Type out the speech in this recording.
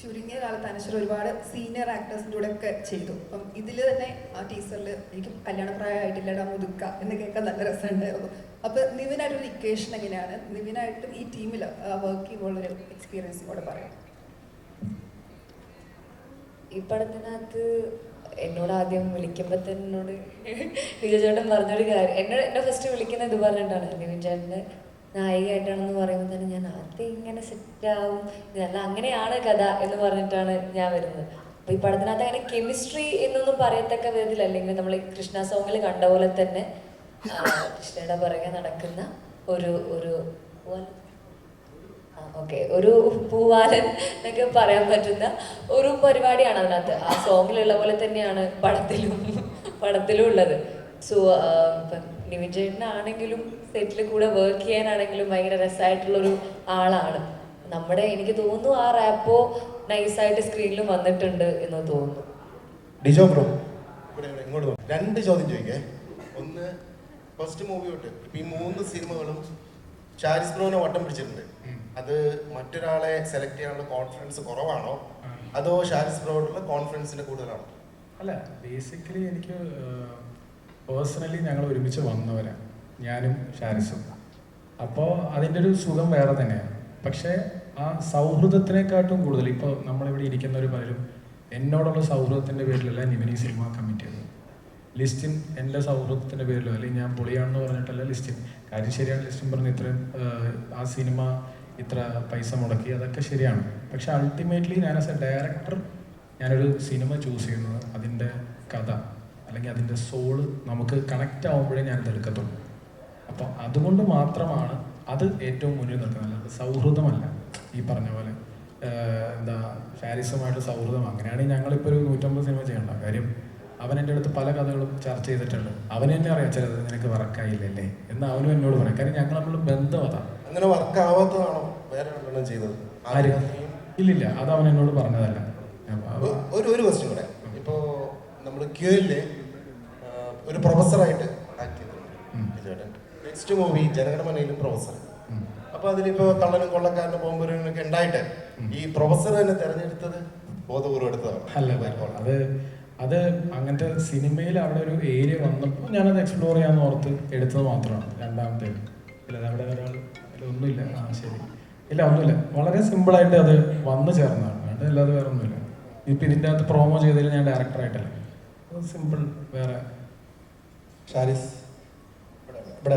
ചുരുങ്ങിയ കാലത്ത് അനശ്വര ഒരുപാട് സീനിയർ ആക്ടേഴ്സിൻ്റെ കൂടെ ഒക്കെ ചെയ്തു. അപ്പം ഇതിൽ തന്നെ ആ ടീച്ചറിൽ എനിക്ക് കല്യാണപ്രായമായിട്ടില്ലടാ മുതുക്ക എന്ന് കേൾക്കാൻ നല്ല രസമുണ്ടായിരുന്നു. അപ്പോൾ നിവിനായിട്ടൊരു ഇക്വേഷൻ എങ്ങനെയാണ്, നിവിനായിട്ടും ഈ ടീമിൽ വർക്ക് ചെയ്യുമ്പോഴൊരു എക്സ്പീരിയൻസ് കൂടെ പറയാം. ഈ പടത്തിനകത്ത് എന്നോട് ആദ്യം വിളിക്കുമ്പോൾ തന്നെ എന്നോട് നിവിൻ ചേട്ടൻ പറഞ്ഞൊരു കാര്യം, എന്നെ ഫസ്റ്റ് വിളിക്കുന്നത് ഇത് പറഞ്ഞിട്ടാണ്, നിവിൻ ചേട്ടൻ്റെ നായികയായിട്ടാണെന്ന് പറയുമ്പോൾ തന്നെ ഞാൻ ആദ്യം ഇങ്ങനെ സെറ്റാവും, അല്ല അങ്ങനെയാണ് കഥ എന്ന് പറഞ്ഞിട്ടാണ് ഞാൻ വരുന്നത്. അപ്പോൾ ഈ പടത്തിനകത്ത് അങ്ങനെ കെമിസ്ട്രി എന്നൊന്നും പറയത്തക്ക വിധത്തിലല്ലെങ്കിൽ നമ്മൾ കൃഷ്ണ സോങ്ങിൽ കണ്ട പോലെ തന്നെ കൃഷ്ണയുടെ പുറകെ നടക്കുന്ന ഒരു ഒരു പൂവാലൻ എന്നൊക്കെ പറയാൻ പറ്റുന്ന ഒരു പരിപാടിയാണ് അതിനകത്ത്. ആ സോങ്ങിലുള്ള പോലെ തന്നെയാണ് പടത്തിലും ഉള്ളത്. സോ ഇപ്പം നിവിൻ ചേട്ടനാണെങ്കിലും സെറ്റിൽ കൂടെ വർക്ക് ചെയ്യാനാണെങ്കിലും ഭയങ്കര രസമായിട്ടുള്ളൊരു ആളാണ്. എനിക്ക് തോന്നുന്നു ആ റാപ്പോ നൈസായിട്ട് സ്ക്രീനിലും വന്നിട്ടുണ്ട് എന്ന് തോന്നുന്നു. ഡിജോ ബ്രോ ഇങ്ങോട്ട് രണ്ട് ചോദ്യം ചോദിക്കേ. ഒന്ന്, ഫസ്റ്റ് മൂവി തൊട്ട് ഈ 3 സിനിമകളും ഷാരിസ് ബ്രോനെ വട്ടം പിടിച്ചിട്ടുണ്ട്. അത് മറ്റൊരാളെ സെലക്ട് ചെയ്യാനുള്ള കോൺഫിഡൻസ് കുറവാണോ, അതോ ഷാരിസ് ബ്രോയോടുള്ള കോൺഫിഡൻസിന്റെ കൂടുതലാണോ? അല്ല, ബേസിക്കലി എനിക്ക് പേഴ്സണലി ഞങ്ങൾ ഒരുമിച്ച് വന്നവരാണ്, ഞാനും ഷാരിസും. അപ്പോൾ അതിൻ്റെ ഒരു സുഖം വേറെ തന്നെയാണ്. പക്ഷേ ആ സൗഹൃദത്തിനെക്കാട്ടും കൂടുതൽ ഇപ്പോൾ നമ്മളിവിടെ ഇരിക്കുന്നവർ പലരും എന്നോടുള്ള സൗഹൃദത്തിൻ്റെ പേരിലല്ല നിവിൻ ഈ സിനിമ കമ്മിറ്റ് ചെയ്തത്. ലിസ്റ്റിൻ എൻ്റെ സൗഹൃദത്തിൻ്റെ പേരിലോ അല്ലെങ്കിൽ ഞാൻ പൊളിയാണെന്ന് പറഞ്ഞിട്ടല്ല ലിസ്റ്റിൻ. കാര്യം ശരിയാണ്, ലിസ്റ്റിൻ പറഞ്ഞ് ഇത്രയും ആ സിനിമ ഇത്ര പൈസ മുടക്കി, അതൊക്കെ ശരിയാണ്. പക്ഷെ അൾട്ടിമേറ്റ്ലി ഞാൻ ആസ് എ ഡയറക്ടർ ഞാനൊരു സിനിമ ചൂസ് ചെയ്യുന്നത് അതിൻ്റെ കഥ അല്ലെങ്കിൽ അതിൻ്റെ സോള് നമുക്ക് കണക്റ്റ് ആവുമ്പോഴേ ഞാനിത് എടുക്കത്തുള്ളൂ. അപ്പോൾ അതുകൊണ്ട് മാത്രമാണ് അത് ഏറ്റവും മുന്നിൽ നിൽക്കുന്നത്. അല്ലാതെ സൗഹൃദമല്ല ഈ പറഞ്ഞ പോലെ ഷാരിസുമായിട്ട് സൗഹൃദം. അങ്ങനെയാണെങ്കിൽ ഞങ്ങളിപ്പോൾ ഒരു 150 സിനിമ ചെയ്യണ്ട കാര്യം. അവൻ എൻ്റെ അടുത്ത് പല കഥകളും ചർച്ച ചെയ്തിട്ടുണ്ട്. അവൻ എന്നെ അറിയാം ചിലത് നിനക്ക് വർക്കായില്ലല്ലേ എന്ന് അവനും എന്നോട് പറയും. കാര്യം ഞങ്ങൾ നമ്മൾ ബന്ധം അതാണ്. അങ്ങനെ വർക്കാവാത്തതാണോ വേറെ ചെയ്തത്? ഇല്ലില്ല, അത് അവൻ എന്നോട് പറഞ്ഞതല്ല. ഒരു ക്വസ്റ്റ്യൻ കൂടെ. ഇപ്പോൾ നമ്മൾ ക്യൂരിലെ ഒരു പ്രൊഫസറായിട്ട് ആക്ട് ചെയ്തിട്ടുണ്ട്. നെക്സ്റ്റ് മൂവി ജനഗണമനയിലും പ്രൊഫസർ. അപ്പോൾ അതിലിപ്പോൾ കള്ളനും കൊള്ളക്കാരനും പോകുമ്പോഴൊക്കെ ഉണ്ടായിട്ട് ഈ പ്രൊഫസർ തന്നെ തിരഞ്ഞെടുത്തത് ബോധപൂർവ്വം എടുത്തതാണ്? അല്ല, അത് അങ്ങനത്തെ സിനിമയിൽ അവിടെ ഒരു ഏരിയ വന്നപ്പോൾ ഞാനത് എക്സ്പ്ലോർ ചെയ്യാമെന്ന് ഓർത്ത് എടുത്തത് മാത്രമാണ്. രണ്ടാമത്തേത് ഇല്ല, അവിടെ ഒരാൾ ഒന്നുമില്ല. ശരി, ഇല്ല ഒന്നുമില്ല. വളരെ സിമ്പിളായിട്ട് അത് വന്നു ചേർന്നതാണ്, അല്ലാതെ വേറെ ഒന്നുമില്ല. ഇപ്പം ഇതിൻ്റെ അകത്ത് പ്രോമോ ചെയ്തതിൽ ഞാൻ ഡയറക്ടറായിട്ടല്ല, സിമ്പിൾ. വേറെ ഷാരിസ് ഇവിടെ